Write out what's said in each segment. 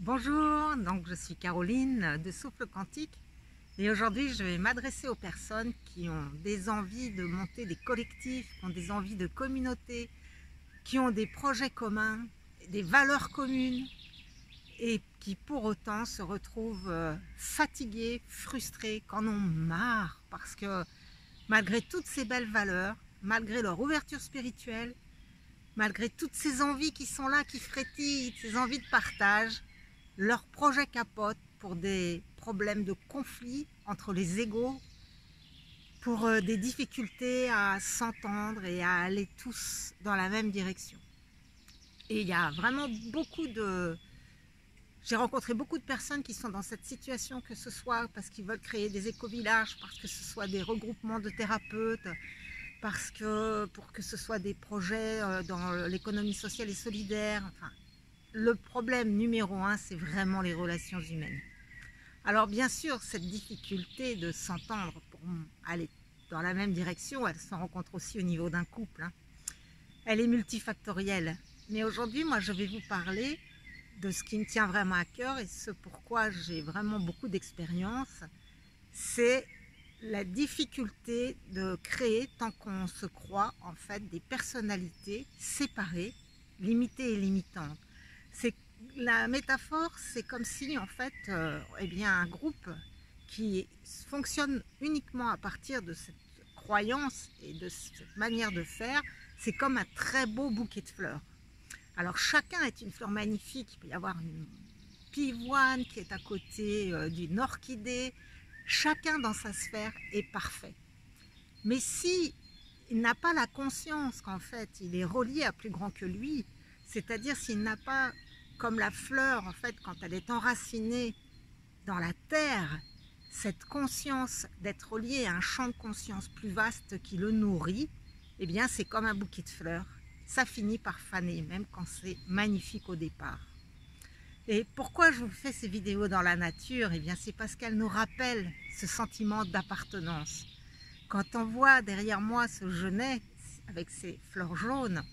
Bonjour, donc je suis Caroline de Souffle Quantique et aujourd'hui je vais m'adresser aux personnes qui ont des envies de monter des collectifs, qui ont des envies de communauté, qui ont des projets communs, des valeurs communes et qui pour autant se retrouvent fatigués, frustrés, qu'en ont marre parce que malgré toutes ces belles valeurs, malgré leur ouverture spirituelle, malgré toutes ces envies qui sont là, qui frétillent, ces envies de partage, leur projet capote pour des problèmes de conflit entre les égos, pour des difficultés à s'entendre et à aller tous dans la même direction. Et il y a vraiment beaucoup de... J'ai rencontré beaucoup de personnes qui sont dans cette situation, que ce soit parce qu'ils veulent créer des éco-villages, parce que ce soit des regroupements de thérapeutes, pour que ce soit des projets dans l'économie sociale et solidaire. Enfin, le problème numéro un, c'est vraiment les relations humaines. Alors bien sûr, cette difficulté de s'entendre pour aller dans la même direction, elle se rencontre aussi au niveau d'un couple. Elle est multifactorielle. Mais aujourd'hui, moi, je vais vous parler de ce qui me tient vraiment à cœur et ce pourquoi j'ai vraiment beaucoup d'expérience. C'est la difficulté de créer, tant qu'on se croit, en fait, des personnalités séparées, limitées et limitantes. La métaphore, c'est comme si en fait un groupe qui fonctionne uniquement à partir de cette croyance et de cette manière de faire, c'est comme un très beau bouquet de fleurs. Alors chacun est une fleur magnifique, il peut y avoir une pivoine qui est à côté d'une orchidée, chacun dans sa sphère est parfait. Mais si il n'a pas la conscience qu'en fait il est relié à plus grand que lui, c'est-à-dire s'il n'a pas, comme la fleur, en fait, quand elle est enracinée dans la terre, cette conscience d'être relié à un champ de conscience plus vaste qui le nourrit, eh bien c'est comme un bouquet de fleurs. Ça finit par faner, même quand c'est magnifique au départ. Et pourquoi je vous fais ces vidéos dans la nature? Eh bien c'est parce qu'elles nous rappellent ce sentiment d'appartenance. Quand on voit derrière moi ce genêt avec ses fleurs jaunes,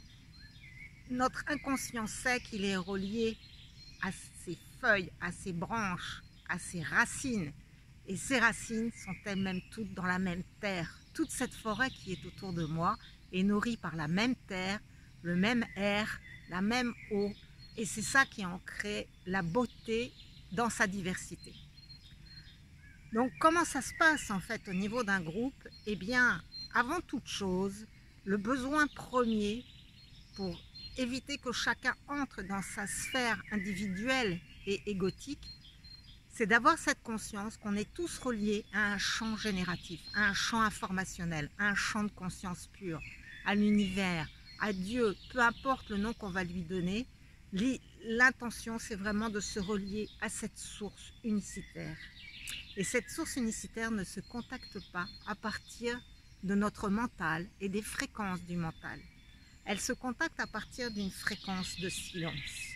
notre inconscient sait qu'il est relié à ses feuilles, à ses branches, à ses racines. Et ces racines sont elles-mêmes toutes dans la même terre. Toute cette forêt qui est autour de moi est nourrie par la même terre, le même air, la même eau. Et c'est ça qui en crée la beauté dans sa diversité. Donc comment ça se passe en fait au niveau d'un groupe? Eh bien, avant toute chose, le besoin premier pour éviter que chacun entre dans sa sphère individuelle et égotique, c'est d'avoir cette conscience qu'on est tous reliés à un champ génératif, à un champ informationnel, à un champ de conscience pure, à l'univers, à Dieu, peu importe le nom qu'on va lui donner. L'intention, c'est vraiment de se relier à cette source unicitaire. Et cette source unicitaire ne se contacte pas à partir de notre mental et des fréquences du mental. Elle se contacte à partir d'une fréquence de silence.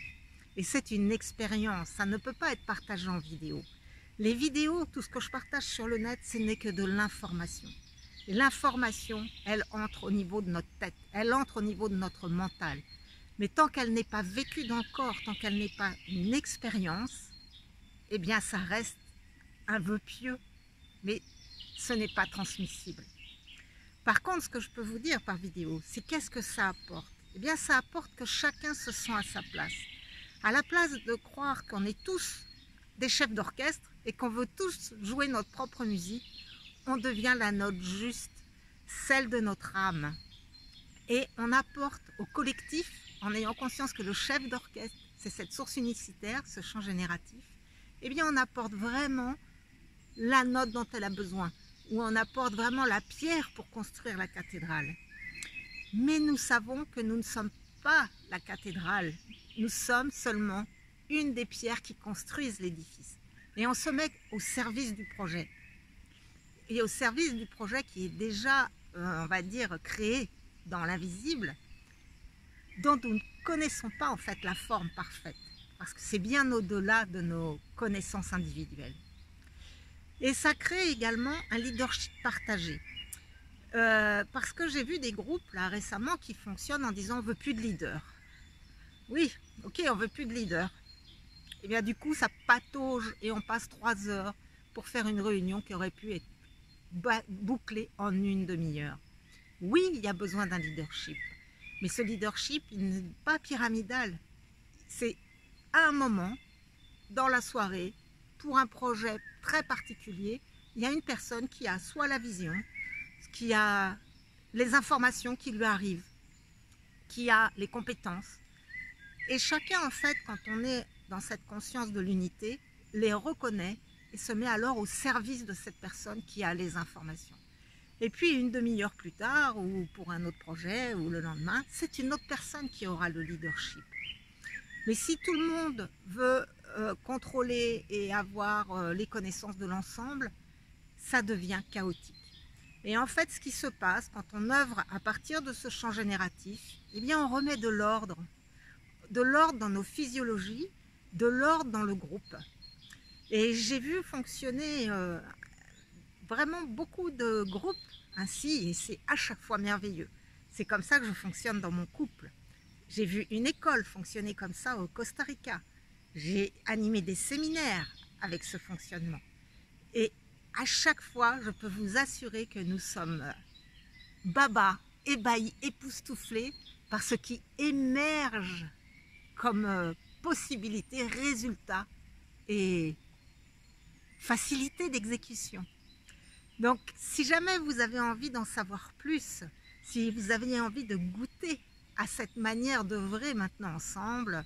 Et c'est une expérience, ça ne peut pas être partagé en vidéo. Les vidéos, tout ce que je partage sur le net, ce n'est que de l'information. Et l'information, elle entre au niveau de notre tête, elle entre au niveau de notre mental. Mais tant qu'elle n'est pas vécue dans le corps, tant qu'elle n'est pas une expérience, eh bien ça reste un vœu pieux, mais ce n'est pas transmissible. Par contre, ce que je peux vous dire par vidéo, c'est qu'est-ce que ça apporte? Eh bien, ça apporte que chacun se sent à sa place. À la place de croire qu'on est tous des chefs d'orchestre et qu'on veut tous jouer notre propre musique, on devient la note juste, celle de notre âme. Et on apporte au collectif, en ayant conscience que le chef d'orchestre, c'est cette source unicitaire, ce champ génératif, eh bien, on apporte vraiment la note dont elle a besoin, où on apporte vraiment la pierre pour construire la cathédrale. Mais nous savons que nous ne sommes pas la cathédrale, nous sommes seulement une des pierres qui construisent l'édifice. Et on se met au service du projet. Et au service du projet qui est déjà, on va dire, créé dans l'invisible, dont nous ne connaissons pas en fait la forme parfaite, parce que c'est bien au-delà de nos connaissances individuelles. Et ça crée également un leadership partagé. Parce que j'ai vu des groupes là récemment qui fonctionnent en disant on ne veut plus de leader. Oui, ok, on ne veut plus de leader. et bien du coup ça patauge et on passe 3 heures pour faire une réunion qui aurait pu être bouclée en une demi-heure. Oui, il y a besoin d'un leadership, mais ce leadership, il n'est pas pyramidal. C'est à un moment, dans la soirée, pour un projet très particulier, il y a une personne qui a soit la vision, qui a les informations qui lui arrivent, qui a les compétences. Et chacun, en fait, quand on est dans cette conscience de l'unité, les reconnaît et se met alors au service de cette personne qui a les informations. Et puis une demi-heure plus tard, ou pour un autre projet, ou le lendemain, c'est une autre personne qui aura le leadership. Mais si tout le monde veut contrôler et avoir les connaissances de l'ensemble, ça devient chaotique. Et en fait, ce qui se passe quand on œuvre à partir de ce champ génératif, eh bien on remet de l'ordre dans nos physiologies, de l'ordre dans le groupe. Et j'ai vu fonctionner vraiment beaucoup de groupes ainsi, et c'est à chaque fois merveilleux. C'est comme ça que je fonctionne dans mon couple. J'ai vu une école fonctionner comme ça au Costa Rica. J'ai animé des séminaires avec ce fonctionnement. Et à chaque fois, je peux vous assurer que nous sommes babas, ébahis, époustouflés par ce qui émerge comme possibilité, résultat et facilité d'exécution. Donc, si jamais vous avez envie d'en savoir plus, si vous avez envie de goûter à cette manière d'œuvrer maintenant ensemble,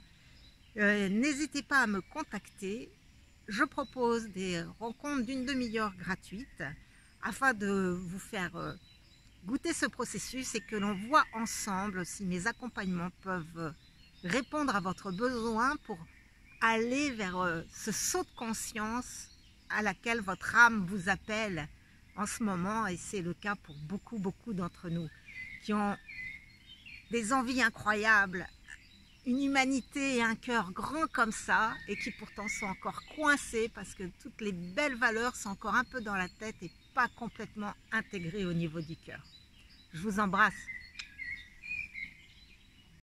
n'hésitez pas à me contacter. Je propose des rencontres d'une demi-heure gratuites afin de vous faire goûter ce processus et que l'on voit ensemble si mes accompagnements peuvent répondre à votre besoin pour aller vers ce saut de conscience à laquelle votre âme vous appelle en ce moment, et c'est le cas pour beaucoup d'entre nous qui ont des envies incroyables, une humanité et un cœur grand comme ça, et qui pourtant sont encore coincés parce que toutes les belles valeurs sont encore un peu dans la tête et pas complètement intégrées au niveau du cœur. Je vous embrasse.